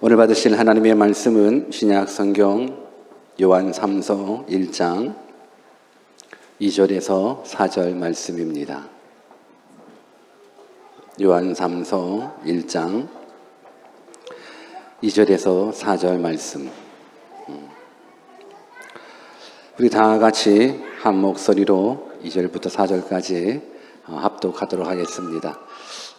오늘 받으실 하나님의 말씀은 신약 성경 요한 3서 1장 2절에서 4절 말씀입니다. 요한 3서 1장 2절에서 4절 말씀. 우리 다 같이 한 목소리로 2절부터 4절까지 합독하도록 하겠습니다.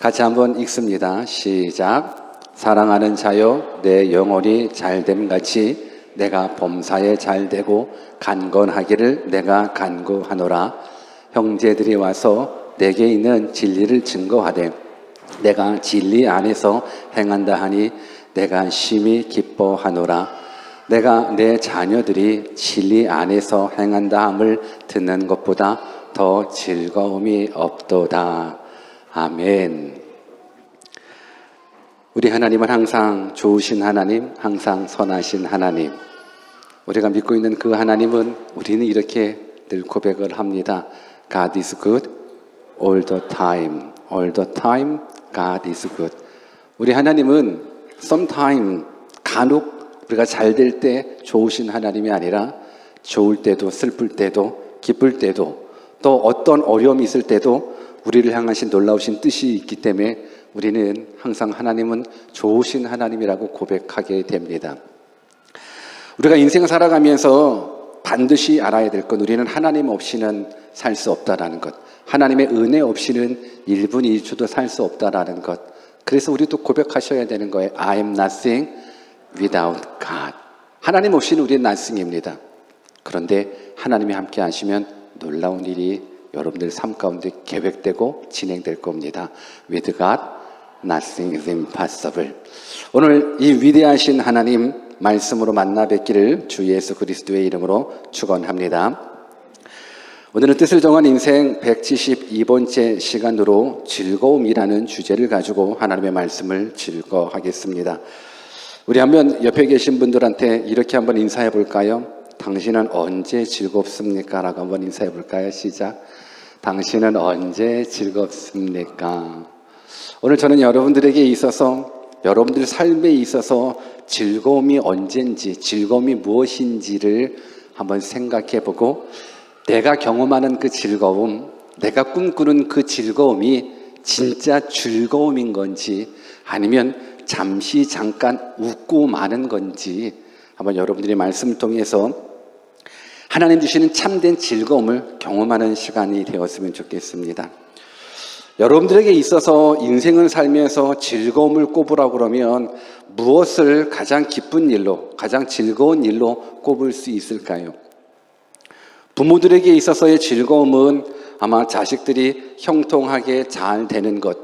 같이 한번 읽습니다. 시작. 사랑하는 자여, 내 영혼이 잘됨같이 내가 범사에 잘되고 간건하기를 내가 간구하노라. 형제들이 와서 내게 있는 진리를 증거하되 내가 진리 안에서 행한다 하니 내가 심히 기뻐하노라. 내가 내 자녀들이 진리 안에서 행한다 함을 듣는 것보다 더 즐거움이 없도다. 아멘. 우리 하나님은 항상 좋으신 하나님, 항상 선하신 하나님. 우리가 믿고 있는 그 하나님은 우리는 이렇게 늘 고백을 합니다. God is good all the time. All the time God is good. 우리 하나님은 sometime, 간혹 우리가 잘 될 때 좋으신 하나님이 아니라 좋을 때도 슬플 때도 기쁠 때도 또 어떤 어려움이 있을 때도 우리를 향하신 놀라우신 뜻이 있기 때문에 우리는 항상 하나님은 좋으신 하나님이라고 고백하게 됩니다. 우리가 인생을 살아가면서 반드시 알아야 될 건 우리는 하나님 없이는 살 수 없다라는 것. 하나님의 은혜 없이는 1분 1초도 살 수 없다라는 것. 그래서 우리도 고백하셔야 되는 거예요. I am nothing without God. 하나님 없이는 우리는 nothing입니다. 그런데 하나님이 함께 하시면 놀라운 일이 여러분들 삶 가운데 계획되고 진행될 겁니다. With God, nothing is impossible. 오늘 이 위대하신 하나님 말씀으로 만나 뵙기를 주 예수 그리스도의 이름으로 축원합니다. 오늘은 뜻을 정한 인생 172번째 시간으로 즐거움이라는 주제를 가지고 하나님의 말씀을 증거하겠습니다. 우리 한번 옆에 계신 분들한테 이렇게 한번 인사해 볼까요? 당신은 언제 즐겁습니까? 라고 한번 인사해 볼까요? 시작. 당신은 언제 즐겁습니까? 오늘 저는 여러분들에게 있어서 여러분들 삶에 있어서 즐거움이 언젠지, 즐거움이 무엇인지를 한번 생각해 보고 내가 경험하는 그 즐거움, 내가 꿈꾸는 그 즐거움이 진짜 즐거움인 건지 아니면 잠시 잠깐 웃고 마는 건지 한번 여러분들이 말씀을 통해서 하나님 주시는 참된 즐거움을 경험하는 시간이 되었으면 좋겠습니다. 여러분들에게 있어서 인생을 살면서 즐거움을 꼽으라고 그러면 무엇을 가장 기쁜 일로, 가장 즐거운 일로 꼽을 수 있을까요? 부모들에게 있어서의 즐거움은 아마 자식들이 형통하게 잘 되는 것,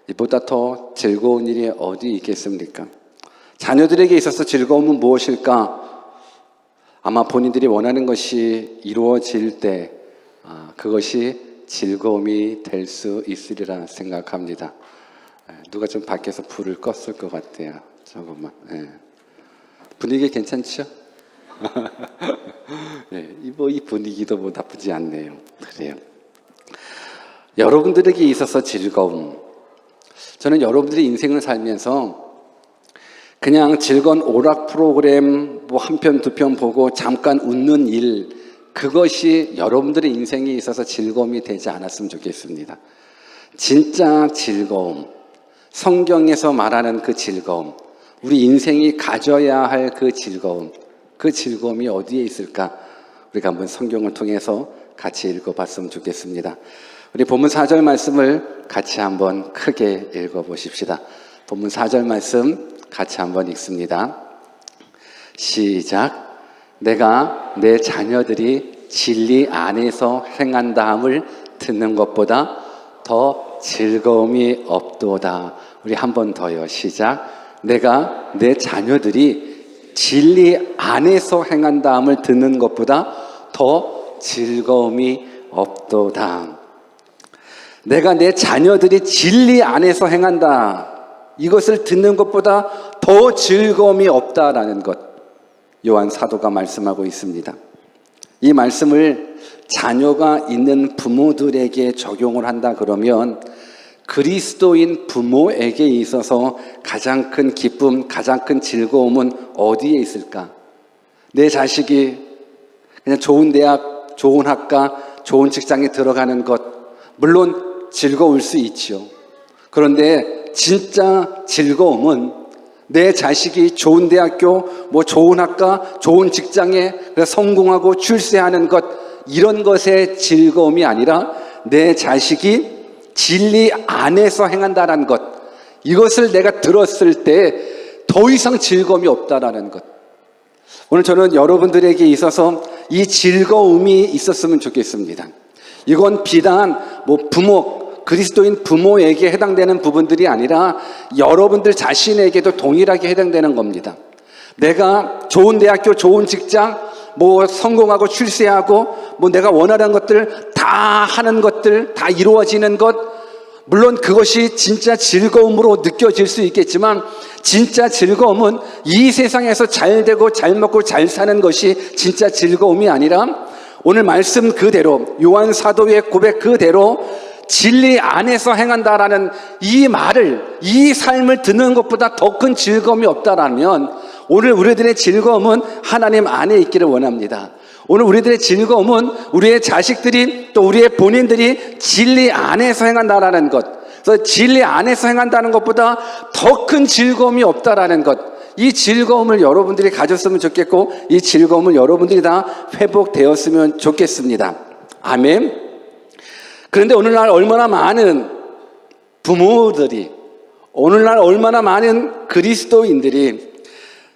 이보다 더 즐거운 일이 어디 있겠습니까? 자녀들에게 있어서 즐거움은 무엇일까? 아마 본인들이 원하는 것이 이루어질 때 그것이 즐거움이 될 수 있으리라 생각합니다. 누가 좀 밖에서 불을 껐을 것 같아요. 조금만. 분위기 괜찮죠? 이 분위기도 뭐 나쁘지 않네요. 그래요. 여러분들에게 있어서 즐거움. 저는 여러분들이 인생을 살면서 그냥 즐거운 오락 프로그램 뭐 한 편, 두 편 보고 잠깐 웃는 일, 그것이 여러분들의 인생에 있어서 즐거움이 되지 않았으면 좋겠습니다. 진짜 즐거움, 성경에서 말하는 그 즐거움, 우리 인생이 가져야 할 그 즐거움이 어디에 있을까? 우리가 한번 성경을 통해서 같이 읽어봤으면 좋겠습니다. 우리 본문 4절 말씀을 같이 한번 크게 읽어보십시다. 본문 4절 말씀 같이 한번 읽습니다. 시작. 내가 내 자녀들이 진리 안에서 행한다 함을 듣는 것보다 더 즐거움이 없도다. 우리 한 번 더요. 시작. 내가 내 자녀들이 진리 안에서 행한다 함을 듣는 것보다 더 즐거움이 없도다. 내가 내 자녀들이 진리 안에서 행한다. 이것을 듣는 것보다 더 즐거움이 없다라는 것, 요한 사도가 말씀하고 있습니다. 이 말씀을 자녀가 있는 부모들에게 적용을 한다 그러면 그리스도인 부모에게 있어서 가장 큰 기쁨, 가장 큰 즐거움은 어디에 있을까? 내 자식이 그냥 좋은 대학, 좋은 학과, 좋은 직장에 들어가는 것, 물론 즐거울 수 있지요. 그런데 진짜 즐거움은 내 자식이 좋은 대학교, 좋은 학과, 좋은 직장에 성공하고 출세하는 것, 이런 것의 즐거움이 아니라 내 자식이 진리 안에서 행한다는 것, 이것을 내가 들었을 때 더 이상 즐거움이 없다라는 것. 오늘 저는 여러분들에게 있어서 이 즐거움이 있었으면 좋겠습니다. 이건 비단 부모, 그리스도인 부모에게 해당되는 부분들이 아니라 여러분들 자신에게도 동일하게 해당되는 겁니다. 내가 좋은 대학교, 좋은 직장, 성공하고 출세하고 내가 원하는 것들 다 하는 것들 다 이루어지는 것, 물론 그것이 진짜 즐거움으로 느껴질 수 있겠지만 진짜 즐거움은 이 세상에서 잘 되고 잘 먹고 잘 사는 것이 진짜 즐거움이 아니라 오늘 말씀 그대로 요한 사도의 고백 그대로 진리 안에서 행한다라는 이 말을, 이 삶을 듣는 것보다 더 큰 즐거움이 없다라면 오늘 우리들의 즐거움은 하나님 안에 있기를 원합니다. 오늘 우리들의 즐거움은 우리의 자식들이 또 우리의 본인들이 진리 안에서 행한다라는 것, 그래서 진리 안에서 행한다는 것보다 더 큰 즐거움이 없다라는 것, 이 즐거움을 여러분들이 가졌으면 좋겠고 이 즐거움을 여러분들이 다 회복되었으면 좋겠습니다. 아멘. 그런데 오늘날 얼마나 많은 부모들이, 오늘날 얼마나 많은 그리스도인들이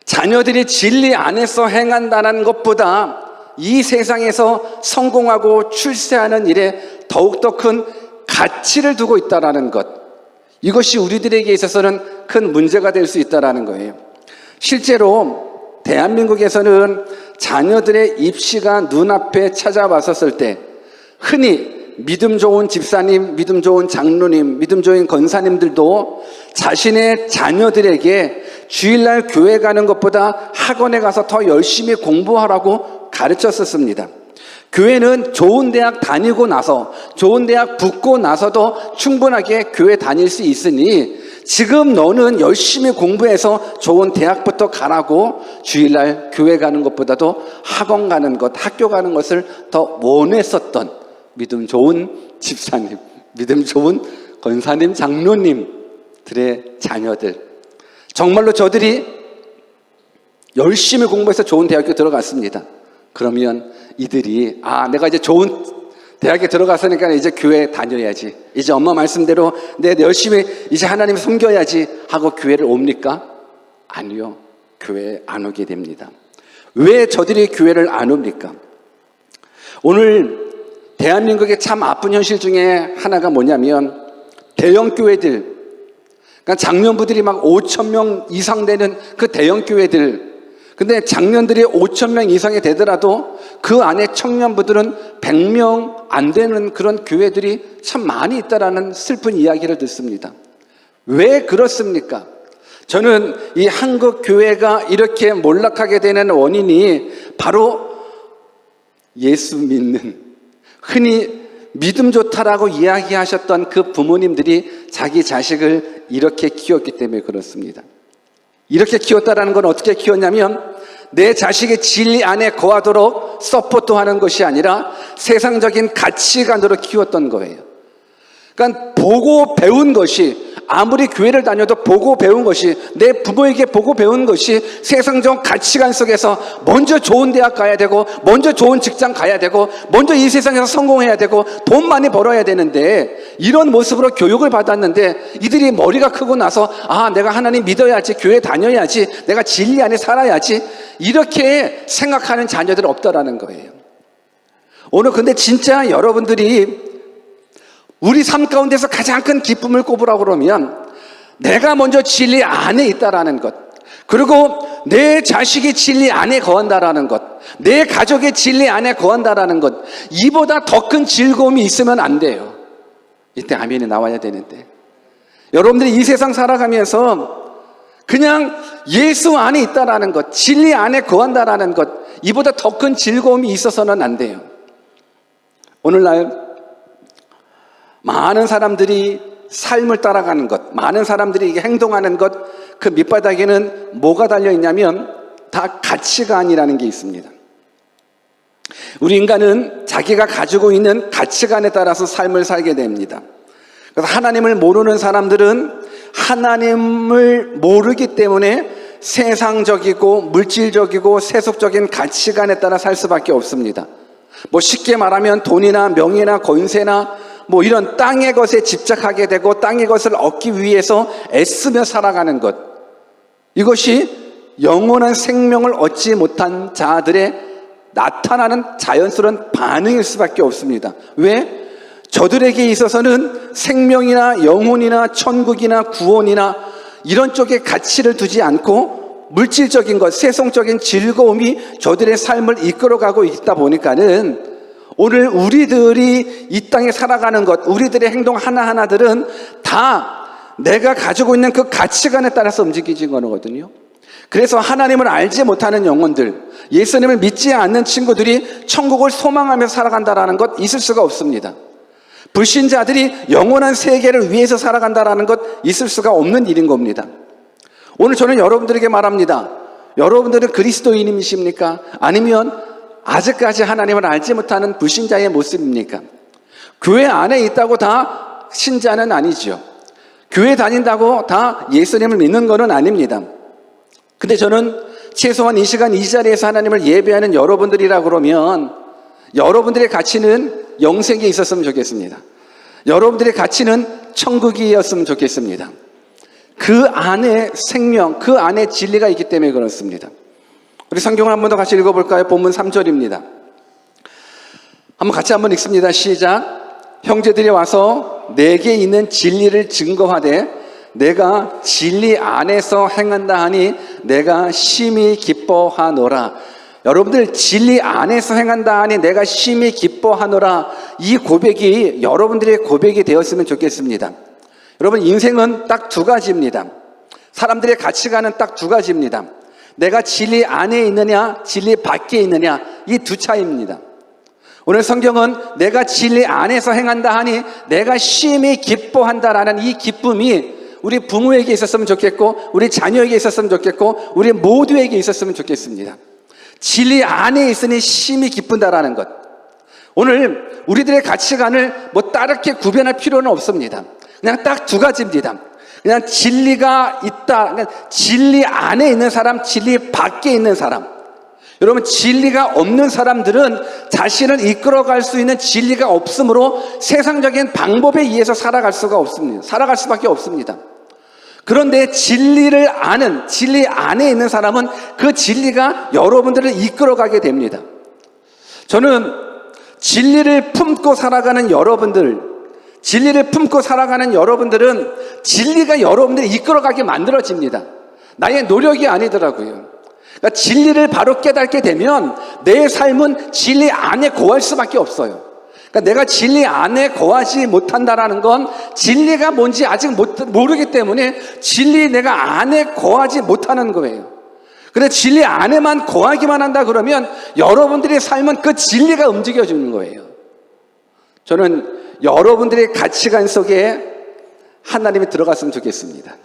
자녀들이 진리 안에서 행한다는 것보다 이 세상에서 성공하고 출세하는 일에 더욱더 큰 가치를 두고 있다는 것, 이것이 우리들에게 있어서는 큰 문제가 될 수 있다는 거예요. 실제로 대한민국에서는 자녀들의 입시가 눈앞에 찾아왔었을 때 흔히 믿음 좋은 집사님, 믿음 좋은 장로님, 믿음 좋은 권사님들도 자신의 자녀들에게 주일날 교회 가는 것보다 학원에 가서 더 열심히 공부하라고 가르쳤었습니다. 교회는 좋은 대학 다니고 나서, 좋은 대학 붙고 나서도 충분하게 교회 다닐 수 있으니 지금 너는 열심히 공부해서 좋은 대학부터 가라고 주일날 교회 가는 것보다도 학원 가는 것, 학교 가는 것을 더 원했었던 믿음 좋은 집사님, 믿음 좋은 권사님, 장로님들의 자녀들, 정말로 저들이 열심히 공부해서 좋은 대학교 들어갔습니다. 그러면 이들이 내가 이제 좋은 대학에 들어갔으니까 이제 교회 다녀야지, 이제 엄마 말씀대로 내가 열심히 이제 하나님 섬겨야지 하고 교회를 옵니까? 아니요, 교회에 안 오게 됩니다. 왜 저들이 교회를 안 옵니까? 오늘 대한민국의 참 아픈 현실 중에 하나가 뭐냐면 대형 교회들, 그러니까 장년부들이 막 5,000명 이상 되는 그 대형 교회들, 근데 장년들이 5,000명 이상이 되더라도 그 안에 청년부들은 100명 안 되는 그런 교회들이 참 많이 있다라는 슬픈 이야기를 듣습니다. 왜 그렇습니까? 저는 이 한국 교회가 이렇게 몰락하게 되는 원인이 바로 예수 믿는, 흔히 믿음 좋다라고 이야기하셨던 그 부모님들이 자기 자식을 이렇게 키웠기 때문에 그렇습니다. 이렇게 키웠다라는 건 어떻게 키웠냐면 내 자식의 진리 안에 거하도록 서포트하는 것이 아니라 세상적인 가치관으로 키웠던 거예요. 그러니까 보고 배운 것이, 아무리 교회를 다녀도 보고 배운 것이, 내 부모에게 보고 배운 것이 세상적 가치관 속에서 먼저 좋은 대학 가야 되고, 먼저 좋은 직장 가야 되고, 먼저 이 세상에서 성공해야 되고, 돈 많이 벌어야 되는데, 이런 모습으로 교육을 받았는데 이들이 머리가 크고 나서 내가 하나님 믿어야지, 교회 다녀야지, 내가 진리 안에 살아야지, 이렇게 생각하는 자녀들은 없다라는 거예요. 오늘 근데 진짜 여러분들이 우리 삶 가운데서 가장 큰 기쁨을 꼽으라고 그러면 내가 먼저 진리 안에 있다라는 것, 그리고 내 자식이 진리 안에 거한다라는 것, 내 가족의 진리 안에 거한다라는 것, 이보다 더 큰 즐거움이 있으면 안 돼요. 이때 아멘이 나와야 되는데, 여러분들이 이 세상 살아가면서 그냥 예수 안에 있다라는 것, 진리 안에 거한다라는 것, 이보다 더 큰 즐거움이 있어서는 안 돼요. 오늘날 많은 사람들이 삶을 따라가는 것, 많은 사람들이 이게 행동하는 것, 그 밑바닥에는 뭐가 달려있냐면 다 가치관이라는 게 있습니다. 우리 인간은 자기가 가지고 있는 가치관에 따라서 삶을 살게 됩니다. 그래서 하나님을 모르는 사람들은 하나님을 모르기 때문에 세상적이고 물질적이고 세속적인 가치관에 따라 살 수밖에 없습니다. 뭐 쉽게 말하면 돈이나 명예나 권세나 뭐 이런 땅의 것에 집착하게 되고 땅의 것을 얻기 위해서 애쓰며 살아가는 것, 이것이 영원한 생명을 얻지 못한 자들의 나타나는 자연스러운 반응일 수밖에 없습니다. 왜? 저들에게 있어서는 생명이나 영혼이나 천국이나 구원이나 이런 쪽에 가치를 두지 않고 물질적인 것, 세속적인 즐거움이 저들의 삶을 이끌어가고 있다 보니까는 오늘 우리들이 이 땅에 살아가는 것, 우리들의 행동 하나하나들은 다 내가 가지고 있는 그 가치관에 따라서 움직이는 거거든요. 그래서 하나님을 알지 못하는 영혼들, 예수님을 믿지 않는 친구들이 천국을 소망하며 살아간다는 것 있을 수가 없습니다. 불신자들이 영원한 세계를 위해서 살아간다는 것 있을 수가 없는 일인 겁니다. 오늘 저는 여러분들에게 말합니다. 여러분들은 그리스도인이십니까? 아니면 아직까지 하나님을 알지 못하는 불신자의 모습입니까? 교회 안에 있다고 다 신자는 아니죠. 교회 다닌다고 다 예수님을 믿는 것은 아닙니다. 근데 저는 최소한 이 시간 이 자리에서 하나님을 예배하는 여러분들이라 그러면 여러분들의 가치는 영생에 있었으면 좋겠습니다. 여러분들의 가치는 천국이었으면 좋겠습니다. 그 안에 생명, 그 안에 진리가 있기 때문에 그렇습니다. 우리 성경을 한 번 더 같이 읽어볼까요? 본문 3절입니다. 한번 같이 한번 읽습니다. 시작. 형제들이 와서 내게 있는 진리를 증거하되 내가 진리 안에서 행한다 하니 내가 심히 기뻐하노라. 여러분들 진리 안에서 행한다 하니 내가 심히 기뻐하노라. 이 고백이 여러분들의 고백이 되었으면 좋겠습니다. 여러분, 인생은 딱 두 가지입니다. 사람들의 가치관은 딱 두 가지입니다. 내가 진리 안에 있느냐, 진리 밖에 있느냐, 이 두 차이입니다. 오늘 성경은 내가 진리 안에서 행한다 하니 내가 심히 기뻐한다라는 이 기쁨이 우리 부모에게 있었으면 좋겠고 우리 자녀에게 있었으면 좋겠고 우리 모두에게 있었으면 좋겠습니다. 진리 안에 있으니 심히 기쁜다라는 것. 오늘 우리들의 가치관을 뭐 다르게 구별할 필요는 없습니다. 그냥 딱 두 가지입니다. 그냥 진리가 있다. 그러니까 진리 안에 있는 사람, 진리 밖에 있는 사람. 여러분, 진리가 없는 사람들은 자신을 이끌어갈 수 있는 진리가 없으므로 세상적인 방법에 의해서 살아갈 수가 없습니다. 살아갈 수밖에 없습니다. 그런데 진리를 아는, 진리 안에 있는 사람은 그 진리가 여러분들을 이끌어가게 됩니다. 저는 진리를 품고 살아가는 여러분들, 진리를 품고 살아가는 여러분들은 진리가 여러분들을 이끌어가게 만들어집니다. 나의 노력이 아니더라고요. 그러니까 진리를 바로 깨닫게 되면 내 삶은 진리 안에 거할 수밖에 없어요. 그러니까 내가 진리 안에 거하지 못한다라는 건 진리가 뭔지 아직 모르기 때문에 진리 내가 안에 거하지 못하는 거예요. 근데 진리 안에만 거하기만 한다 그러면 여러분들의 삶은 그 진리가 움직여주는 거예요. 저는 여러분들의 가치관 속에 하나님이 들어갔으면 좋겠습니다.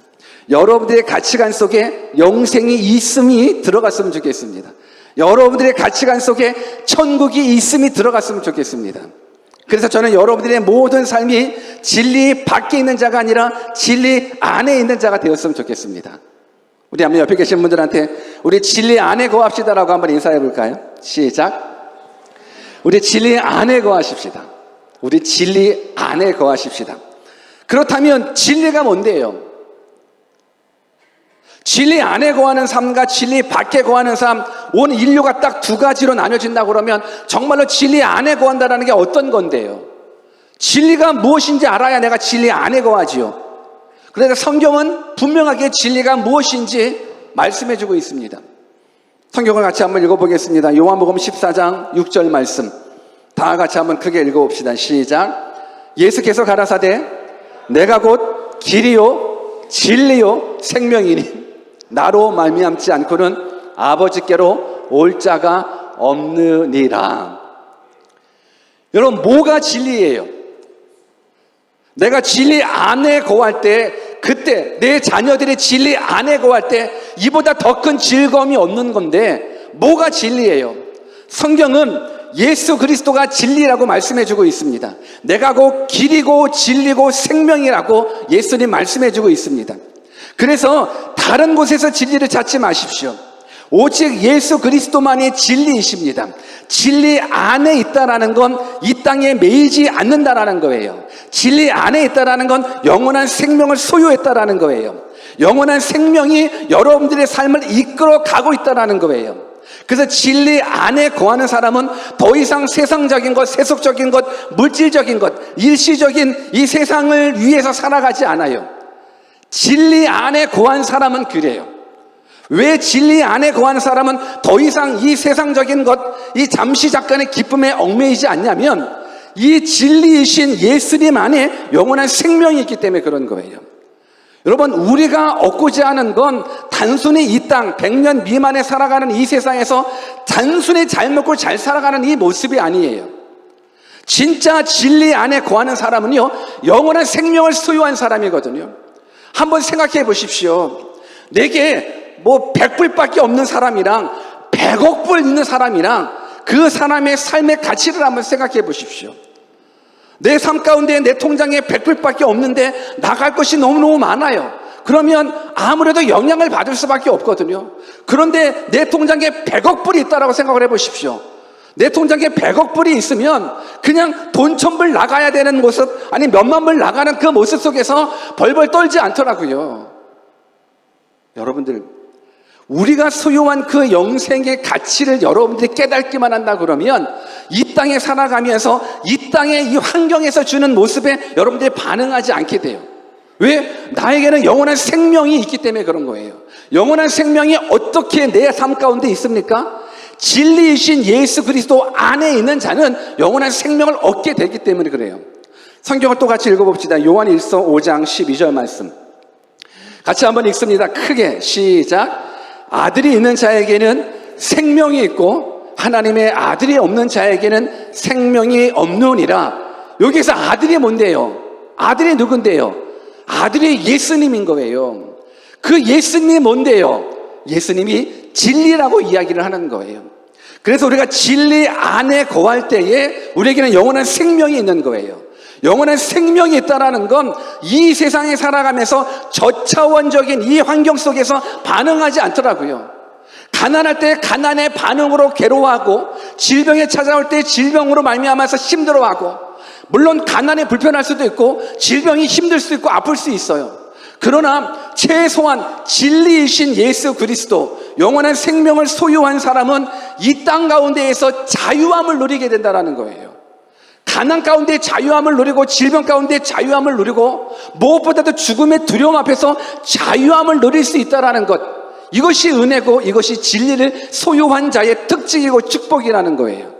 여러분들의 가치관 속에 영생이 있음이 들어갔으면 좋겠습니다. 여러분들의 가치관 속에 천국이 있음이 들어갔으면 좋겠습니다. 그래서 저는 여러분들의 모든 삶이 진리 밖에 있는 자가 아니라 진리 안에 있는 자가 되었으면 좋겠습니다. 우리 한번 옆에 계신 분들한테 우리 진리 안에 거합시다라고 한번 인사해 볼까요? 시작. 우리 진리 안에 거하십시다. 우리 진리 안에 거하십시다. 그렇다면 진리가 뭔데요? 진리 안에 거하는 삶과 진리 밖에 거하는 삶, 온 인류가 딱 두 가지로 나눠진다고 그러면 정말로 진리 안에 거한다는 게 어떤 건데요? 진리가 무엇인지 알아야 내가 진리 안에 거하지요. 그래서 성경은 분명하게 진리가 무엇인지 말씀해주고 있습니다. 성경을 같이 한번 읽어보겠습니다. 요한복음 14장 6절 말씀 다 같이 한번 크게 읽어봅시다. 시작. 예수께서 가라사대 내가 곧 길이요 진리요 생명이니 나로 말미암지 않고는 아버지께로 올 자가 없느니라. 여러분, 뭐가 진리예요? 내가 진리 안에 거할 때, 그때 내 자녀들이 진리 안에 거할 때 이보다 더 큰 즐거움이 없는 건데 뭐가 진리예요? 성경은 예수 그리스도가 진리라고 말씀해주고 있습니다. 내가 곧 길이고 진리고 생명이라고 예수님 말씀해주고 있습니다. 그래서 다른 곳에서 진리를 찾지 마십시오. 오직 예수 그리스도만이 진리이십니다. 진리 안에 있다라는 건 이 땅에 매이지 않는다라는 거예요. 진리 안에 있다라는 건 영원한 생명을 소유했다라는 거예요. 영원한 생명이 여러분들의 삶을 이끌어 가고 있다라는 거예요. 그래서 진리 안에 거하는 사람은 더 이상 세상적인 것, 세속적인 것, 물질적인 것, 일시적인 이 세상을 위해서 살아가지 않아요. 진리 안에 거한 사람은 그래요. 왜 진리 안에 거하는 사람은 더 이상 이 세상적인 것, 이 잠시 잠깐의 기쁨에 얽매이지 않냐면 이 진리이신 예수님 안에 영원한 생명이 있기 때문에 그런 거예요. 여러분, 우리가 얻고자 하는 건 단순히 이 땅 100년 미만에 살아가는 이 세상에서 단순히 잘 먹고 잘 살아가는 이 모습이 아니에요. 진짜 진리 안에 거하는 사람은요, 영원한 생명을 소유한 사람이거든요. 한번 생각해 보십시오. 내게 100불밖에 없는 사람이랑 100억 불 있는 사람이랑 그 사람의 삶의 가치를 한번 생각해 보십시오. 내 삶 가운데 내 통장에 100불밖에 없는데 나갈 것이 너무너무 많아요. 그러면 아무래도 영향을 받을 수밖에 없거든요. 그런데 내 통장에 100억 불이 있다라고 생각을 해 보십시오. 내 통장에 100억 불이 있으면 그냥 돈 1000불 나가야 되는 모습, 아니 몇만 불 나가는 그 모습 속에서 벌벌 떨지 않더라고요. 여러분들, 우리가 소유한 그 영생의 가치를 여러분들이 깨닫기만 한다 그러면 이 땅에 살아가면서 이 땅의 이 환경에서 주는 모습에 여러분들이 반응하지 않게 돼요. 왜? 나에게는 영원한 생명이 있기 때문에 그런 거예요. 영원한 생명이 어떻게 내 삶 가운데 있습니까? 진리이신 예수 그리스도 안에 있는 자는 영원한 생명을 얻게 되기 때문에 그래요. 성경을 또 같이 읽어봅시다. 요한일서 5장 12절 말씀 같이 한번 읽습니다. 크게 시작. 아들이 있는 자에게는 생명이 있고 하나님의 아들이 없는 자에게는 생명이 없느니라. 여기서 아들이 뭔데요? 아들이 누군데요? 아들이 예수님인 거예요. 그 예수님이 뭔데요? 예수님이 진리라고 이야기를 하는 거예요. 그래서 우리가 진리 안에 거할 때에 우리에게는 영원한 생명이 있는 거예요. 영원한 생명이 있다는 건 이 세상에 살아가면서 저차원적인 이 환경 속에서 반응하지 않더라고요. 가난할 때 가난의 반응으로 괴로워하고 질병에 찾아올 때 질병으로 말미암아서 힘들어하고, 물론 가난이 불편할 수도 있고 질병이 힘들 수 있고 아플 수 있어요. 그러나 최소한 진리이신 예수 그리스도, 영원한 생명을 소유한 사람은 이 땅 가운데에서 자유함을 누리게 된다는 거예요. 가난 가운데 자유함을 누리고 질병 가운데 자유함을 누리고 무엇보다도 죽음의 두려움 앞에서 자유함을 누릴 수 있다는 것, 이것이 은혜고 이것이 진리를 소유한 자의 특징이고 축복이라는 거예요.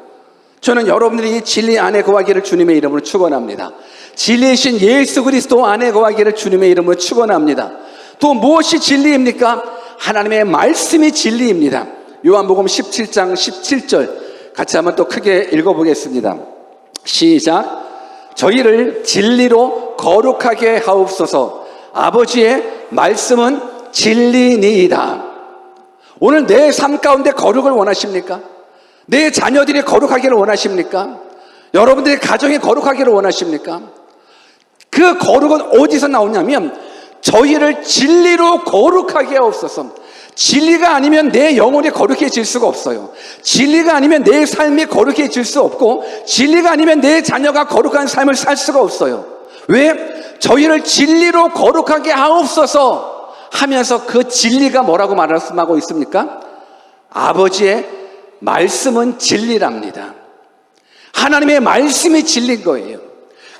저는 여러분들이 이 진리 안에 거하기를 주님의 이름으로 축원합니다. 진리이신 예수 그리스도 안에 거하기를 주님의 이름으로 축원합니다. 또 무엇이 진리입니까? 하나님의 말씀이 진리입니다. 요한복음 17장 17절 같이 한번 또 크게 읽어보겠습니다. 시작. 저희를 진리로 거룩하게 하옵소서. 아버지의 말씀은 진리니이다. 오늘 내 삶 가운데 거룩을 원하십니까? 내 자녀들이 거룩하기를 원하십니까? 여러분들의 가정이 거룩하기를 원하십니까? 그 거룩은 어디서 나오냐면 저희를 진리로 거룩하게 하옵소서. 진리가 아니면 내 영혼이 거룩해질 수가 없어요. 진리가 아니면 내 삶이 거룩해질 수 없고, 진리가 아니면 내 자녀가 거룩한 삶을 살 수가 없어요. 왜? 저희를 진리로 거룩하게 하옵소서 하면서 그 진리가 뭐라고 말씀하고 있습니까? 아버지의 말씀은 진리랍니다. 하나님의 말씀이 진리인 거예요.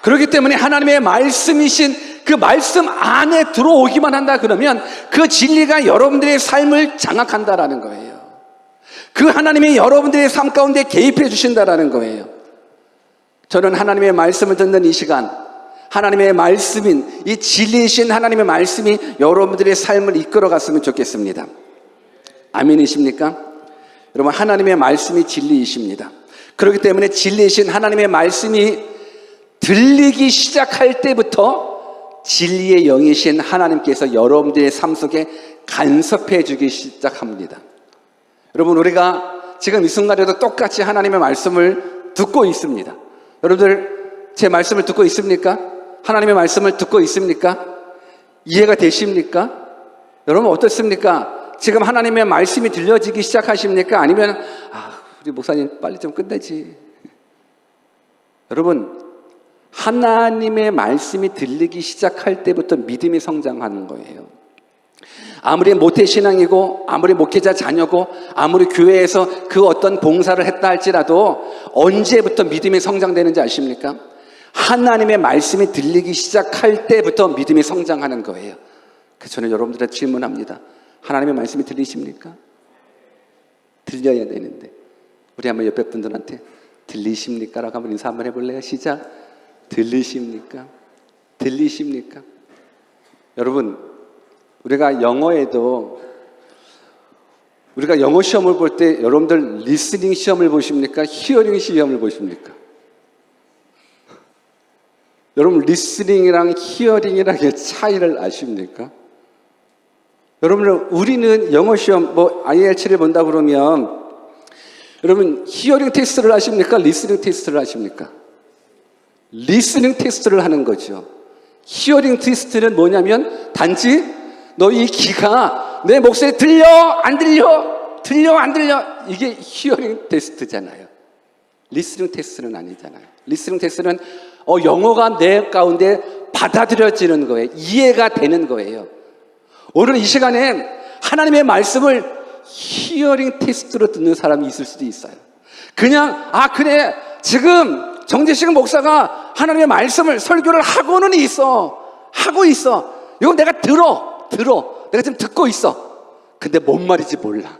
그렇기 때문에 하나님의 말씀이신 그 말씀 안에 들어오기만 한다 그러면 그 진리가 여러분들의 삶을 장악한다라는 거예요. 그 하나님이 여러분들의 삶 가운데 개입해 주신다라는 거예요. 저는 하나님의 말씀을 듣는 이 시간, 하나님의 말씀인 이 진리이신 하나님의 말씀이 여러분들의 삶을 이끌어 갔으면 좋겠습니다. 아멘이십니까? 여러분, 하나님의 말씀이 진리이십니다. 그렇기 때문에 진리이신 하나님의 말씀이 들리기 시작할 때부터 진리의 영이신 하나님께서 여러분들의 삶 속에 간섭해 주기 시작합니다. 여러분, 우리가 지금 이 순간에도 똑같이 하나님의 말씀을 듣고 있습니다. 여러분들 제 말씀을 듣고 있습니까? 하나님의 말씀을 듣고 있습니까? 이해가 되십니까? 여러분 어떻습니까? 지금 하나님의 말씀이 들려지기 시작하십니까? 아니면 우리 목사님 빨리 좀 끝내지. 여러분, 하나님의 말씀이 들리기 시작할 때부터 믿음이 성장하는 거예요. 아무리 모태신앙이고 아무리 목회자 자녀고 아무리 교회에서 그 어떤 봉사를 했다 할지라도 언제부터 믿음이 성장되는지 아십니까? 하나님의 말씀이 들리기 시작할 때부터 믿음이 성장하는 거예요. 그래서 저는 여러분들한테 질문합니다. 하나님의 말씀이 들리십니까? 들려야 되는데 우리 한번 옆에 분들한테 들리십니까? 라고 한번 인사 한번 해볼래요? 시작. 들리십니까? 들리십니까? 여러분, 우리가 영어에도 우리가 영어 시험을 볼 때 여러분들 리스닝 시험을 보십니까? 히어링 시험을 보십니까? 여러분 리스닝이랑 히어링이랑의 차이를 아십니까? 여러분, 우리는 영어 시험 IELTS를 본다 그러면 여러분 히어링 테스트를 하십니까? 리스닝 테스트를 하십니까? 리스닝 테스트를 하는 거죠. 히어링 테스트는 뭐냐면 단지 너희 귀가 내 목소리 들려 안 들려 들려 안 들려 이게 히어링 테스트잖아요. 리스닝 테스트는 아니잖아요. 리스닝 테스트는 영어가 내 가운데 받아들여지는 거예요. 이해가 되는 거예요. 오늘 이 시간에 하나님의 말씀을 히어링 테스트로 듣는 사람이 있을 수도 있어요. 그냥 그래 지금 정재식 목사가 하나님의 말씀을 설교를 하고는 하고 있어. 이거 내가 들어. 내가 지금 듣고 있어. 근데 뭔 말인지 몰라.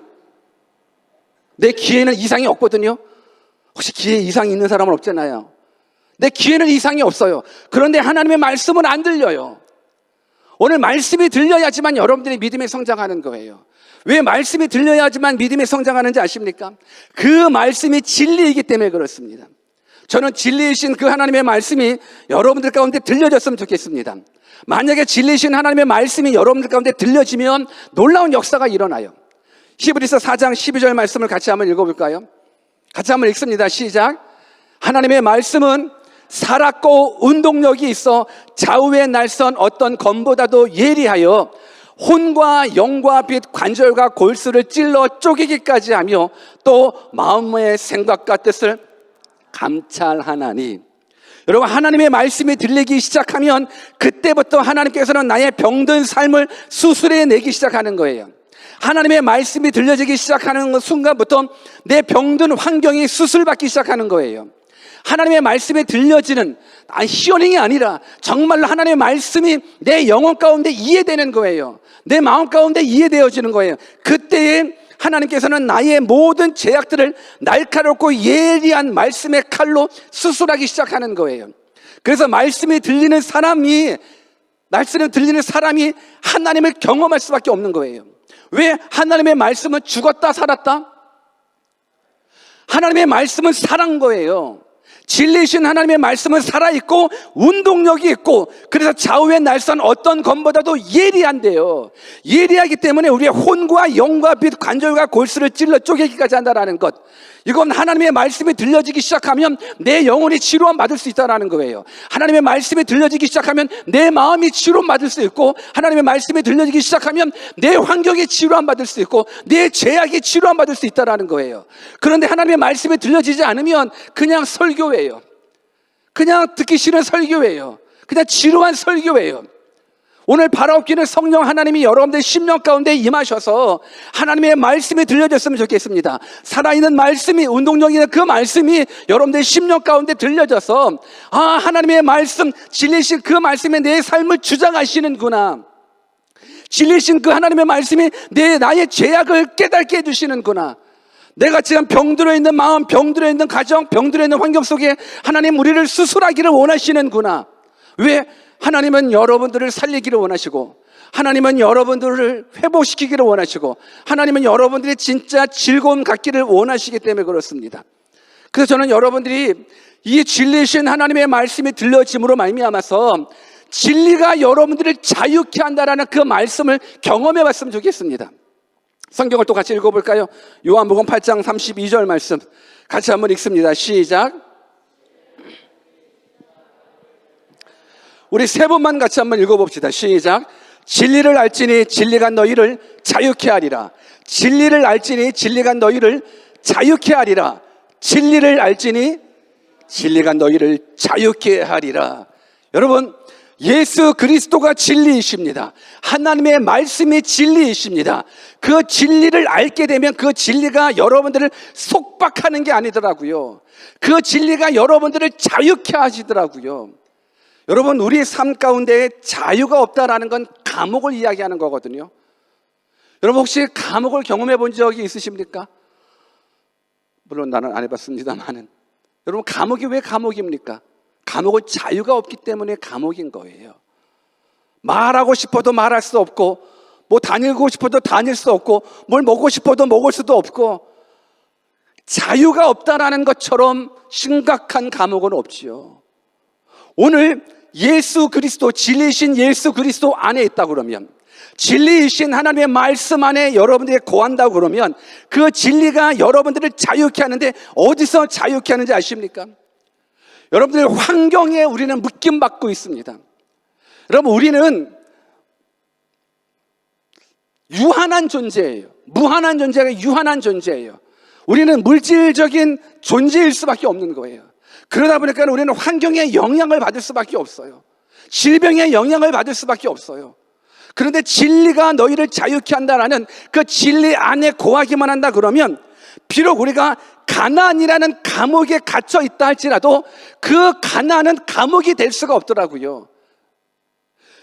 내 귀에는 이상이 없거든요. 혹시 귀에 이상이 있는 사람은 없잖아요. 내 귀에는 이상이 없어요. 그런데 하나님의 말씀은 안 들려요. 오늘 말씀이 들려야지만 여러분들이 믿음에 성장하는 거예요. 왜 말씀이 들려야지만 믿음에 성장하는지 아십니까? 그 말씀이 진리이기 때문에 그렇습니다. 저는 진리이신 그 하나님의 말씀이 여러분들 가운데 들려졌으면 좋겠습니다. 만약에 진리이신 하나님의 말씀이 여러분들 가운데 들려지면 놀라운 역사가 일어나요. 히브리서 4장 12절 말씀을 같이 한번 읽어볼까요? 같이 한번 읽습니다. 시작. 하나님의 말씀은 살았고 운동력이 있어 좌우의 날선 어떤 검보다도 예리하여 혼과 영과 빛 관절과 골수를 찔러 쪼개기까지 하며 또 마음의 생각과 뜻을 감찰하나니. 여러분, 하나님의 말씀이 들리기 시작하면 그때부터 하나님께서는 나의 병든 삶을 수술해내기 시작하는 거예요. 하나님의 말씀이 들려지기 시작하는 순간부터 내 병든 환경이 수술받기 시작하는 거예요. 하나님의 말씀이 들려지는 히어링이 아니라 정말로 하나님의 말씀이 내 영혼 가운데 이해되는 거예요. 내 마음 가운데 이해되어지는 거예요. 그때에 하나님께서는 나의 모든 죄악들을 날카롭고 예리한 말씀의 칼로 수술하기 시작하는 거예요. 그래서 말씀이 들리는 사람이 하나님을 경험할 수밖에 없는 거예요. 왜? 하나님의 말씀은 죽었다 살았다? 하나님의 말씀은 살아난 거예요. 진리이신 하나님의 말씀은 살아있고 운동력이 있고 그래서 좌우의 날선 어떤 검보다도 예리한데요. 예리하기 때문에 우리의 혼과 영과 빛 관절과 골수를 찔러 쪼개기까지 한다는 것. 이건 하나님의 말씀이 들려지기 시작하면 내 영혼이 치료함 받을 수 있다는 거예요. 하나님의 말씀이 들려지기 시작하면 내 마음이 치료함 받을 수 있고 하나님의 말씀이 들려지기 시작하면 내 환경이 치료함 받을 수 있고 내 죄악이 치료함 받을 수 있다는 거예요. 그런데 하나님의 말씀이 들려지지 않으면 그냥 설교예요. 그냥 듣기 싫은 설교예요. 그냥 지루한 설교예요. 오늘 바라옵기는 성령 하나님이 여러분들 심령 가운데 임하셔서 하나님의 말씀이 들려졌으면 좋겠습니다. 살아있는 말씀이, 운동력 있는 그 말씀이 여러분들 심령 가운데 들려져서 하나님의 말씀, 진리신 그 말씀이 내 삶을 주장하시는구나. 진리신 그 하나님의 말씀이 나의 죄악을 깨닫게 해주시는구나. 내가 지금 병들어 있는 마음, 병들어 있는 가정, 병들어 있는 환경 속에 하나님 우리를 수술하기를 원하시는구나. 왜? 하나님은 여러분들을 살리기를 원하시고 하나님은 여러분들을 회복시키기를 원하시고 하나님은 여러분들이 진짜 즐거움 갖기를 원하시기 때문에 그렇습니다. 그래서 저는 여러분들이 이 진리이신 하나님의 말씀이 들려짐으로 말미암아서 진리가 여러분들을 자유케 한다라는 그 말씀을 경험해 봤으면 좋겠습니다. 성경을 또 같이 읽어볼까요? 요한복음 8장 32절 말씀 같이 한번 읽습니다. 시작. 우리 세 번만 같이 한번 읽어봅시다. 시작. 진리를 알지니 진리가 너희를 자유케 하리라. 진리를 알지니 진리가 너희를 자유케 하리라. 진리를 알지니 진리가 너희를 자유케 하리라. 여러분, 예수 그리스도가 진리이십니다. 하나님의 말씀이 진리이십니다. 그 진리를 알게 되면 그 진리가 여러분들을 속박하는 게 아니더라고요. 그 진리가 여러분들을 자유케 하시더라고요. 여러분, 우리의 삶 가운데 자유가 없다라는 건 감옥을 이야기하는 거거든요. 여러분, 혹시 감옥을 경험해 본 적이 있으십니까? 물론 나는 안 해봤습니다만은. 여러분, 감옥이 왜 감옥입니까? 감옥은 자유가 없기 때문에 감옥인 거예요. 말하고 싶어도 말할 수 없고, 뭐 다니고 싶어도 다닐 수 없고, 뭘 먹고 싶어도 먹을 수도 없고, 자유가 없다라는 것처럼 심각한 감옥은 없지요. 오늘 예수 그리스도, 진리이신 예수 그리스도 안에 있다 그러면, 진리이신 하나님의 말씀 안에 여러분들이 거한다고 그러면 그 진리가 여러분들을 자유케 하는데 어디서 자유케 하는지 아십니까? 여러분들 환경에 우리는 묶임받고 있습니다. 여러분, 우리는 유한한 존재예요. 무한한 존재가 유한한 존재예요. 우리는 물질적인 존재일 수밖에 없는 거예요. 그러다 보니까 우리는 환경의 영향을 받을 수밖에 없어요. 질병의 영향을 받을 수밖에 없어요. 그런데 진리가 너희를 자유케 한다라는 그 진리 안에 거하기만 한다 그러면 비록 우리가 가난이라는 감옥에 갇혀 있다 할지라도 그 가난은 감옥이 될 수가 없더라고요.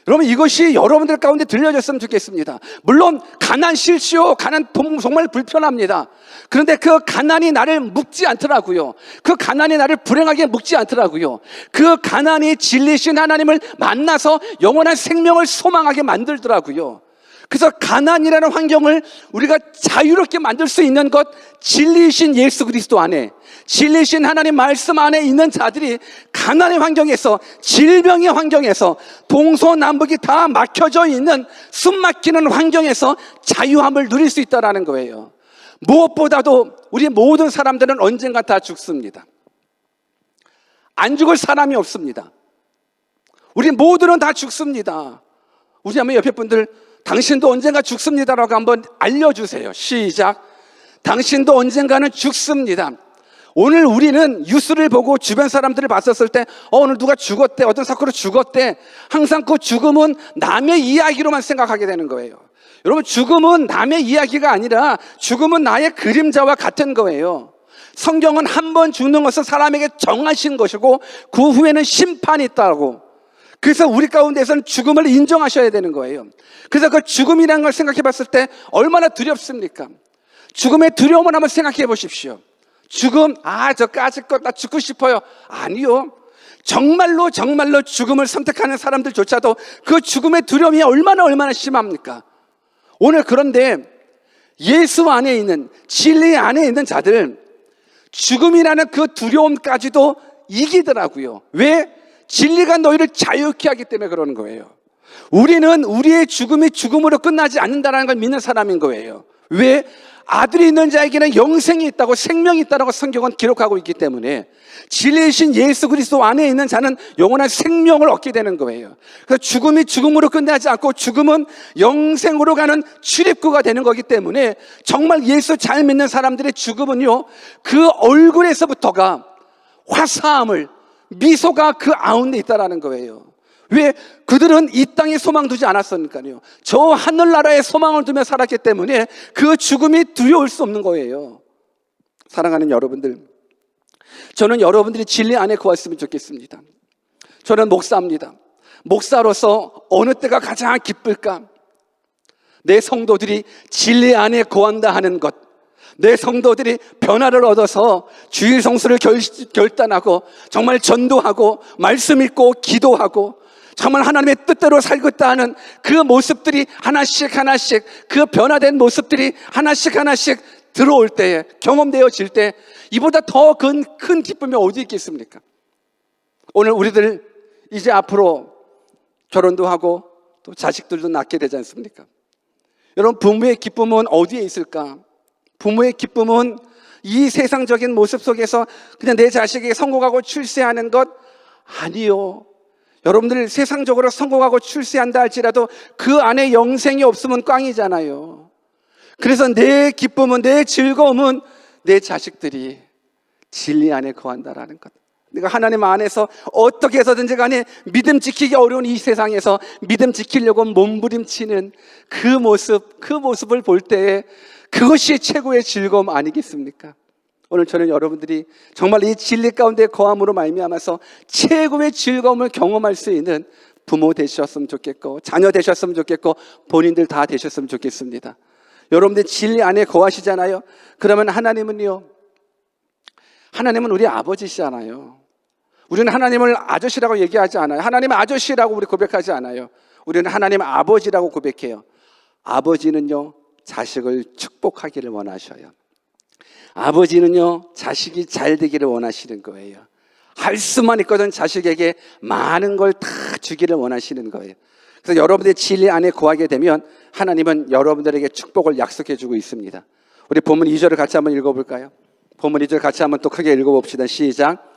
여러분, 이것이 여러분들 가운데 들려졌으면 좋겠습니다. 물론 가난 싫지요. 가난 정말 불편합니다. 그런데 그 가난이 나를 묶지 않더라고요. 그 가난이 나를 불행하게 묶지 않더라고요. 그 가난이 진리신 하나님을 만나서 영원한 생명을 소망하게 만들더라고요. 그래서 가난이라는 환경을 우리가 자유롭게 만들 수 있는 것, 진리이신 예수 그리스도 안에, 진리이신 하나님 말씀 안에 있는 자들이 가난의 환경에서, 질병의 환경에서, 동서남북이 다 막혀져 있는 숨막히는 환경에서 자유함을 누릴 수 있다는 거예요. 무엇보다도 우리 모든 사람들은 언젠가 다 죽습니다. 안 죽을 사람이 없습니다. 우리 모두는 다 죽습니다. 우리 한번 옆에 분들, 당신도 언젠가 죽습니다라고 한번 알려주세요. 시작. 당신도 언젠가는 죽습니다. 오늘 우리는 뉴스를 보고 주변 사람들을 봤었을 때 오늘 누가 죽었대, 어떤 사건으로 죽었대, 항상 그 죽음은 남의 이야기로만 생각하게 되는 거예요. 여러분, 죽음은 남의 이야기가 아니라 죽음은 나의 그림자와 같은 거예요. 성경은 한 번 죽는 것은 사람에게 정하신 것이고 그 후에는 심판이 있다고. 그래서 우리 가운데서는 죽음을 인정하셔야 되는 거예요. 그래서 그 죽음이라는 걸 생각해 봤을 때 얼마나 두렵습니까? 죽음의 두려움을 한번 생각해 보십시오. 죽음, 저 까짓 것, 나 죽고 싶어요. 아니요. 정말로 죽음을 선택하는 사람들조차도 그 죽음의 두려움이 얼마나 심합니까? 오늘 그런데 예수 안에 있는, 진리 안에 있는 자들, 죽음이라는 그 두려움까지도 이기더라고요. 왜? 진리가 너희를 자유케 하기 때문에 그러는 거예요. 우리는 우리의 죽음이 죽음으로 끝나지 않는다는 걸 믿는 사람인 거예요. 왜? 아들이 있는 자에게는 영생이 있다고, 생명이 있다고 성경은 기록하고 있기 때문에 진리이신 예수 그리스도 안에 있는 자는 영원한 생명을 얻게 되는 거예요. 그래서 죽음이 죽음으로 끝나지 않고 죽음은 영생으로 가는 출입구가 되는 거기 때문에 정말 예수 잘 믿는 사람들의 죽음은요, 그 얼굴에서부터가 화사함을, 미소가 그 가운데 있다라는 거예요. 왜? 그들은 이 땅에 소망 두지 않았으니까요. 저 하늘나라에 소망을 두며 살았기 때문에 그 죽음이 두려울 수 없는 거예요. 사랑하는 여러분들, 저는 여러분들이 진리 안에 거했으면 좋겠습니다. 저는 목사입니다. 목사로서 어느 때가 가장 기쁠까? 내 성도들이 진리 안에 거한다 하는 것, 내 성도들이 변화를 얻어서 주일 성수를 결단하고 정말 전도하고 말씀 읽고 기도하고 정말 하나님의 뜻대로 살겠다 하는 그 모습들이 하나씩 그 변화된 모습들이 하나씩 들어올 때에, 경험되어질 때 이보다 더 큰 기쁨이 어디 있겠습니까? 오늘 우리들 이제 앞으로 결혼도 하고 또 자식들도 낳게 되지 않습니까? 여러분, 부모의 기쁨은 어디에 있을까? 부모의 기쁨은 이 세상적인 모습 속에서 그냥 내 자식에게 성공하고 출세하는 것 아니요. 여러분들 세상적으로 성공하고 출세한다 할지라도 그 안에 영생이 없으면 꽝이잖아요. 그래서 내 기쁨은, 내 즐거움은 내 자식들이 진리 안에 거한다라는 것. 내가 하나님 안에서 어떻게 해서든지 간에 믿음 지키기 어려운 이 세상에서 믿음 지키려고 몸부림치는 그 모습을 볼 때에 그것이 최고의 즐거움 아니겠습니까? 오늘 저는 여러분들이 정말 이 진리 가운데 거함으로 말미암아서 최고의 즐거움을 경험할 수 있는 부모 되셨으면 좋겠고, 자녀 되셨으면 좋겠고, 본인들 다 되셨으면 좋겠습니다. 여러분들 진리 안에 거하시잖아요. 그러면 하나님은 우리 아버지시잖아요. 우리는 하나님을 아저씨라고 얘기하지 않아요. 하나님의 아저씨라고 우리 고백하지 않아요. 우리는 하나님의 아버지라고 고백해요. 아버지는요, 자식을 축복하기를 원하셔요. 아버지는요, 자식이 잘 되기를 원하시는 거예요. 할 수만 있거든 자식에게 많은 걸 다 주기를 원하시는 거예요. 그래서 여러분들의 진리 안에 거하게 되면 하나님은 여러분들에게 축복을 약속해 주고 있습니다. 우리 본문 2절을 같이 한번 읽어볼까요? 본문 2절 같이 한번 또 크게 읽어봅시다. 시작.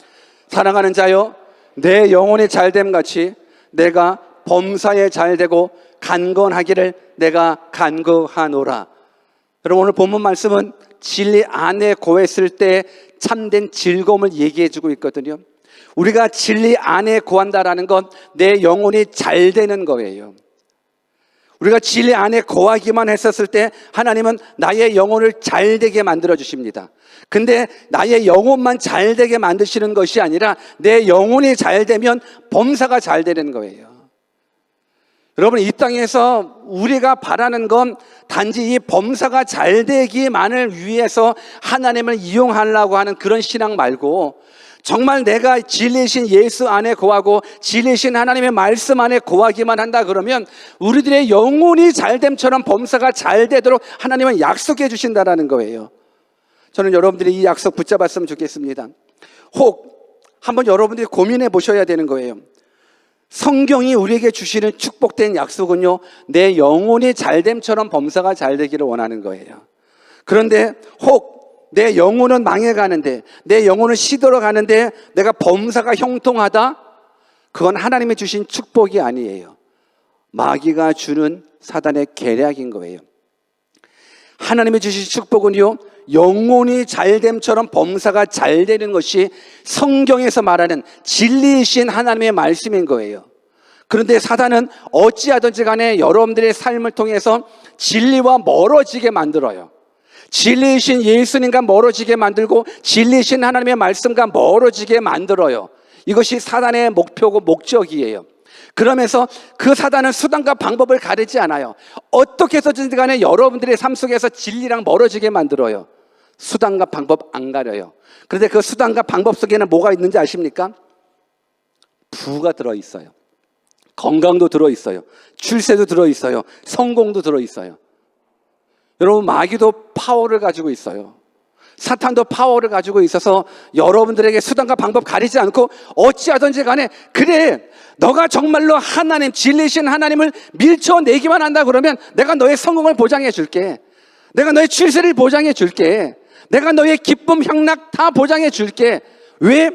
사랑하는 자여, 내 영혼이 잘됨 같이 내가 범사에 잘되고 간건하기를 내가 간구하노라. 여러분, 오늘 본문 말씀은 진리 안에 거했을 때 참된 즐거움을 얘기해 주고 있거든요. 우리가 진리 안에 거한다라는 건 내 영혼이 잘 되는 거예요. 우리가 진리 안에 거하기만 했었을 때 하나님은 나의 영혼을 잘 되게 만들어 주십니다. 근데 나의 영혼만 잘 되게 만드시는 것이 아니라 내 영혼이 잘 되면 범사가 잘 되는 거예요. 여러분, 이 땅에서 우리가 바라는 건 단지 이 범사가 잘 되기만을 위해서 하나님을 이용하려고 하는 그런 신앙 말고, 정말 내가 진리이신 예수 안에 거하고 진리이신 하나님의 말씀 안에 거하기만 한다 그러면 우리들의 영혼이 잘됨처럼 범사가 잘 되도록 하나님은 약속해 주신다는 거예요. 저는 여러분들이 이 약속 붙잡았으면 좋겠습니다. 혹 한번 여러분들이 고민해 보셔야 되는 거예요. 성경이 우리에게 주시는 축복된 약속은요, 내 영혼이 잘됨처럼 범사가 잘 되기를 원하는 거예요. 그런데 혹 내 영혼은 망해가는데, 내 영혼은 시들어가는데 내가 범사가 형통하다? 그건 하나님이 주신 축복이 아니에요. 마귀가 주는 사단의 계략인 거예요. 하나님이 주신 축복은요, 영혼이 잘됨처럼 범사가 잘 되는 것이 성경에서 말하는 진리이신 하나님의 말씀인 거예요. 그런데 사단은 어찌하든지 간에 여러분들의 삶을 통해서 진리와 멀어지게 만들어요. 진리이신 예수님과 멀어지게 만들고 진리이신 하나님의 말씀과 멀어지게 만들어요. 이것이 사단의 목표고 목적이에요. 그러면서 그 사단은 수단과 방법을 가리지 않아요. 어떻게 해서든지 간에 여러분들의 삶 속에서 진리랑 멀어지게 만들어요. 수단과 방법 안 가려요. 그런데 그 수단과 방법 속에는 뭐가 있는지 아십니까? 부가 들어있어요. 건강도 들어있어요. 출세도 들어있어요. 성공도 들어있어요. 여러분, 마귀도 파워를 가지고 있어요. 사탄도 파워를 가지고 있어서 여러분들에게 수단과 방법 가리지 않고 어찌하든지 간에, 그래, 너가 정말로 하나님, 진리신 하나님을 밀쳐내기만 한다 그러면 내가 너의 성공을 보장해 줄게. 내가 너의 출세를 보장해 줄게. 내가 너의 기쁨, 향락 다 보장해 줄게. 왜?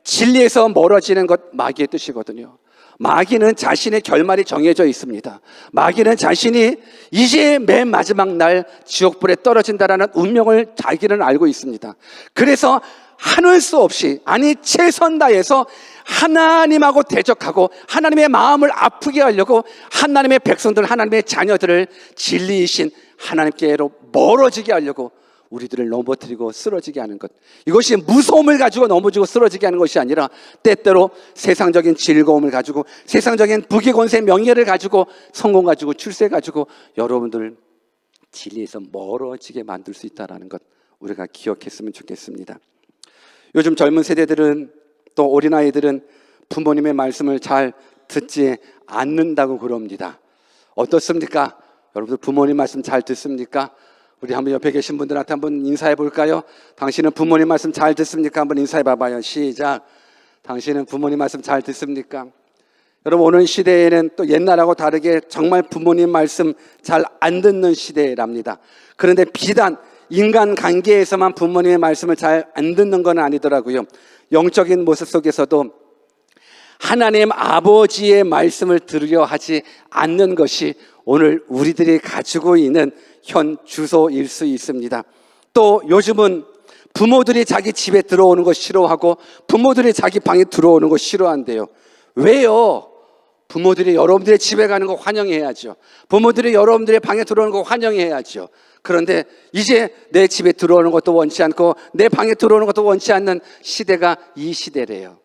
진리에서 멀어지는 것 마귀의 뜻이거든요. 마귀는 자신의 결말이 정해져 있습니다. 마귀는 자신이 이제 맨 마지막 날 지옥불에 떨어진다라는 운명을 자기는 알고 있습니다. 그래서 하늘 수 없이, 아니 최선 다해서 하나님하고 대적하고 하나님의 마음을 아프게 하려고 하나님의 백성들, 하나님의 자녀들을 진리이신 하나님께로 멀어지게 하려고 우리들을 넘어뜨리고 쓰러지게 하는 것, 이것이 무서움을 가지고 넘어지고 쓰러지게 하는 것이 아니라 때때로 세상적인 즐거움을 가지고, 세상적인 부귀 권세 명예를 가지고, 성공 가지고, 출세 가지고 여러분들 진리에서 멀어지게 만들 수 있다는 것 우리가 기억했으면 좋겠습니다. 요즘 젊은 세대들은, 또 어린아이들은 부모님의 말씀을 잘 듣지 않는다고 그럽니다. 어떻습니까? 여러분들 부모님 말씀 잘 듣습니까? 우리 한번 옆에 계신 분들한테 한번 인사해 볼까요? 당신은 부모님 말씀 잘 듣습니까? 한번 인사해 봐봐요. 시작. 당신은 부모님 말씀 잘 듣습니까? 여러분, 오늘 시대에는 또 옛날하고 다르게 정말 부모님 말씀 잘 안 듣는 시대랍니다. 그런데 비단 인간 관계에서만 부모님의 말씀을 잘 안 듣는 건 아니더라고요. 영적인 모습 속에서도 하나님 아버지의 말씀을 들으려 하지 않는 것이 오늘 우리들이 가지고 있는 현 주소일 수 있습니다. 또 요즘은 부모들이 자기 집에 들어오는 거 싫어하고 부모들이 자기 방에 들어오는 거 싫어한대요. 왜요? 부모들이 여러분들의 집에 가는 거 환영해야죠. 부모들이 여러분들의 방에 들어오는 거 환영해야죠. 그런데 이제 내 집에 들어오는 것도 원치 않고 내 방에 들어오는 것도 원치 않는 시대가 이 시대래요.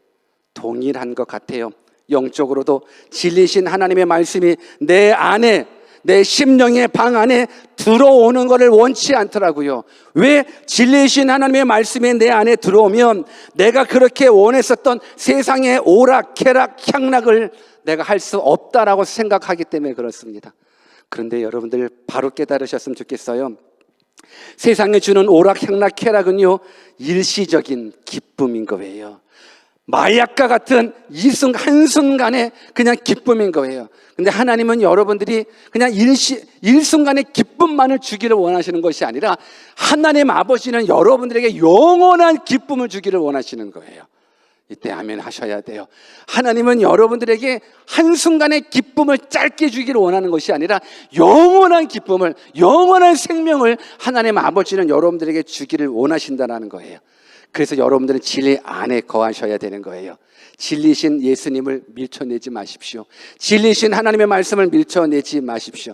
동일한 것 같아요. 영적으로도 진리신 하나님의 말씀이 내 안에, 내 심령의 방 안에 들어오는 것을 원치 않더라고요. 왜? 진리신 하나님의 말씀이 내 안에 들어오면 내가 그렇게 원했었던 세상의 오락캐락 향락을 내가 할 수 없다라고 생각하기 때문에 그렇습니다. 그런데 여러분들 바로 깨달으셨으면 좋겠어요. 세상에 주는 오락향락 쾌락은요, 일시적인 기쁨인 거예요. 마약과 같은 한순간의 그냥 기쁨인 거예요. 근데 하나님은 여러분들이 그냥 일순간의 기쁨만을 주기를 원하시는 것이 아니라 하나님 아버지는 여러분들에게 영원한 기쁨을 주기를 원하시는 거예요. 이때 아멘 하셔야 돼요. 하나님은 여러분들에게 한순간의 기쁨을 짧게 주기를 원하는 것이 아니라 영원한 기쁨을, 영원한 생명을 하나님 아버지는 여러분들에게 주기를 원하신다는 거예요. 그래서 여러분들은 진리 안에 거하셔야 되는 거예요. 진리신 예수님을 밀쳐내지 마십시오. 진리신 하나님의 말씀을 밀쳐내지 마십시오.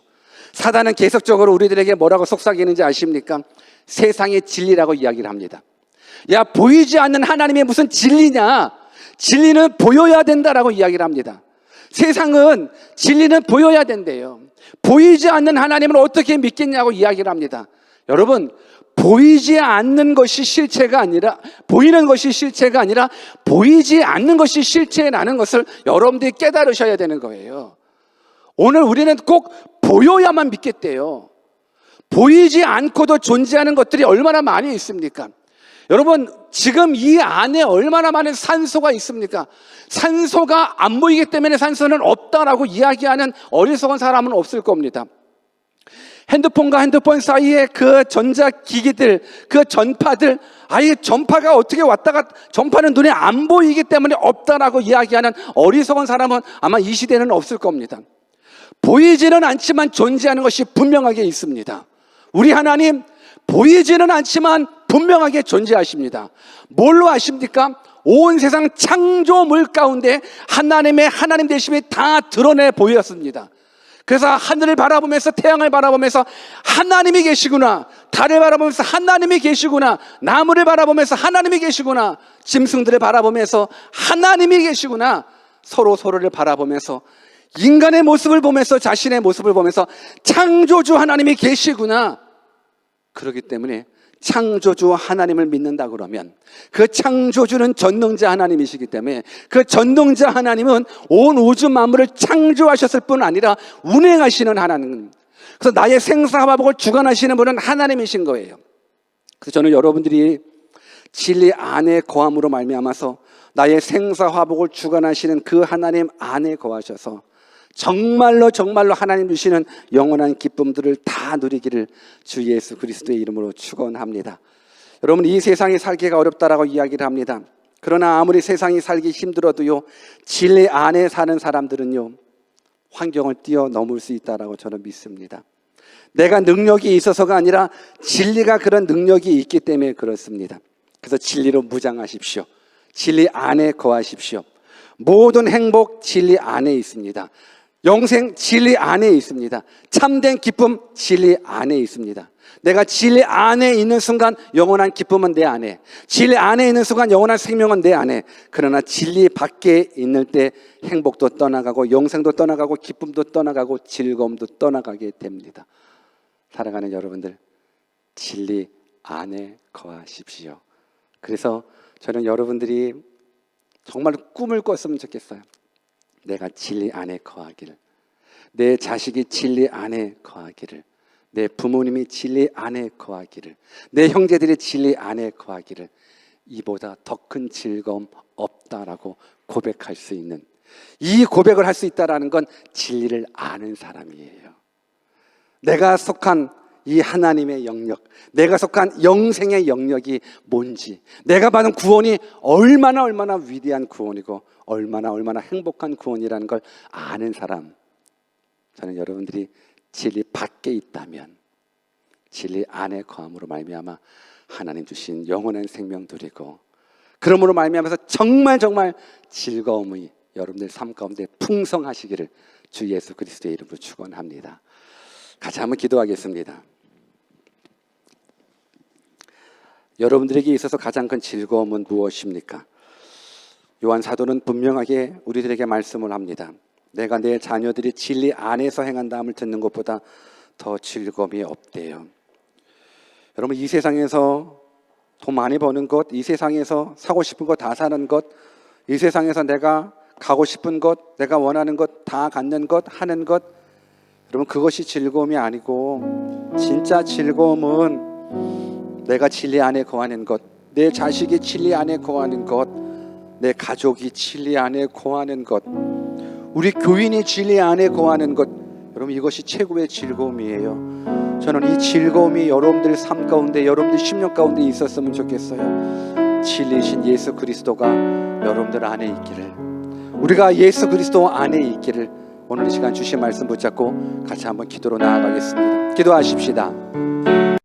사단은 계속적으로 우리들에게 뭐라고 속삭이는지 아십니까? 세상의 진리라고 이야기를 합니다. 야, 보이지 않는 하나님의 무슨 진리냐? 진리는 보여야 된다라고 이야기를 합니다. 세상은 진리는 보여야 된대요. 보이지 않는 하나님을 어떻게 믿겠냐고 이야기를 합니다. 여러분, 보이지 않는 것이 실체가 아니라, 보이는 것이 실체가 아니라 보이지 않는 것이 실체라는 것을 여러분들이 깨달으셔야 되는 거예요. 오늘 우리는 꼭 보여야만 믿겠대요. 보이지 않고도 존재하는 것들이 얼마나 많이 있습니까? 여러분, 지금 이 안에 얼마나 많은 산소가 있습니까? 산소가 안 보이기 때문에 산소는 없다라고 이야기하는 어리석은 사람은 없을 겁니다. 핸드폰과 핸드폰 사이에 그 전자기기들, 그 전파들, 아예 전파가 어떻게 왔다가, 전파는 눈에 안 보이기 때문에 없다라고 이야기하는 어리석은 사람은 아마 이 시대는 없을 겁니다. 보이지는 않지만 존재하는 것이 분명하게 있습니다. 우리 하나님, 보이지는 않지만 분명하게 존재하십니다. 뭘로 아십니까? 온 세상 창조물 가운데 하나님의 하나님 되심이 다 드러내 보였습니다. 그래서 하늘을 바라보면서, 태양을 바라보면서 하나님이 계시구나, 달을 바라보면서 하나님이 계시구나, 나무를 바라보면서 하나님이 계시구나, 짐승들을 바라보면서 하나님이 계시구나, 서로를 바라보면서 인간의 모습을 보면서, 자신의 모습을 보면서 창조주 하나님이 계시구나. 그렇기 때문에 창조주 하나님을 믿는다 그러면 그 창조주는 전능자 하나님이시기 때문에 그 전능자 하나님은 온 우주 만물을 창조하셨을 뿐 아니라 운행하시는 하나님, 그래서 나의 생사화복을 주관하시는 분은 하나님이신 거예요. 그래서 저는 여러분들이 진리 안에 거함으로 말미암아서 나의 생사화복을 주관하시는 그 하나님 안에 거하셔서 정말로 하나님 주시는 영원한 기쁨들을 다 누리기를 주 예수 그리스도의 이름으로 축원합니다. 여러분, 이 세상에 살기가 어렵다라고 이야기를 합니다. 그러나 아무리 세상이 살기 힘들어도요, 진리 안에 사는 사람들은요, 환경을 뛰어넘을 수 있다라고 저는 믿습니다. 내가 능력이 있어서가 아니라 진리가 그런 능력이 있기 때문에 그렇습니다. 그래서 진리로 무장하십시오. 진리 안에 거하십시오. 모든 행복 진리 안에 있습니다. 영생 진리 안에 있습니다. 참된 기쁨 진리 안에 있습니다. 내가 진리 안에 있는 순간 영원한 기쁨은 내 안에, 진리 안에 있는 순간 영원한 생명은 내 안에. 그러나 진리 밖에 있는 때 행복도 떠나가고 영생도 떠나가고 기쁨도 떠나가고 즐거움도 떠나가게 됩니다. 사랑하는 여러분들, 진리 안에 거하십시오. 그래서 저는 여러분들이 정말 꿈을 꿨으면 좋겠어요. 내가 진리 안에 거하기를, 내 자식이 진리 안에 거하기를, 내 부모님이 진리 안에 거하기를, 내 형제들이 진리 안에 거하기를, 이보다 더 큰 즐거움 없다라고 고백할 수 있는, 이 고백을 할 수 있다라는 건 진리를 아는 사람이에요. 내가 속한 이 하나님의 영역, 내가 속한 영생의 영역이 뭔지, 내가 받은 구원이 얼마나 위대한 구원이고 얼마나 행복한 구원이라는 걸 아는 사람. 저는 여러분들이 진리 밖에 있다면 진리 안에 거함으로 말미암아 하나님 주신 영원한 생명 누리고, 그러므로 말미암아서 정말 즐거움이 여러분들 삶 가운데 풍성하시기를 주 예수 그리스도의 이름으로 축원합니다. 같이 한번 기도하겠습니다. 여러분들에게 있어서 가장 큰 즐거움은 무엇입니까? 요한 사도는 분명하게 우리들에게 말씀을 합니다. 내가 내 자녀들이 진리 안에서 행한다함을 듣는 것보다 더 즐거움이 없대요. 여러분, 이 세상에서 돈 많이 버는 것, 이 세상에서 사고 싶은 것 다 사는 것, 이 세상에서 내가 가고 싶은 것, 내가 원하는 것 다 갖는 것, 하는 것, 여러분, 그것이 즐거움이 아니고 진짜 즐거움은 내가 진리 안에 거하는 것, 내 자식이 진리 안에 거하는 것, 내 가족이 진리 안에 거하는 것, 우리 교인이 진리 안에 거하는 것, 여러분, 이것이 최고의 즐거움이에요. 저는 이 즐거움이 여러분들 삶 가운데, 여러분들 심령 가운데 있었으면 좋겠어요. 진리이신 예수 그리스도가 여러분들 안에 있기를, 우리가 예수 그리스도 안에 있기를, 오늘 이 시간 주신 말씀 붙잡고 같이 한번 기도로 나아가겠습니다. 기도하십시다.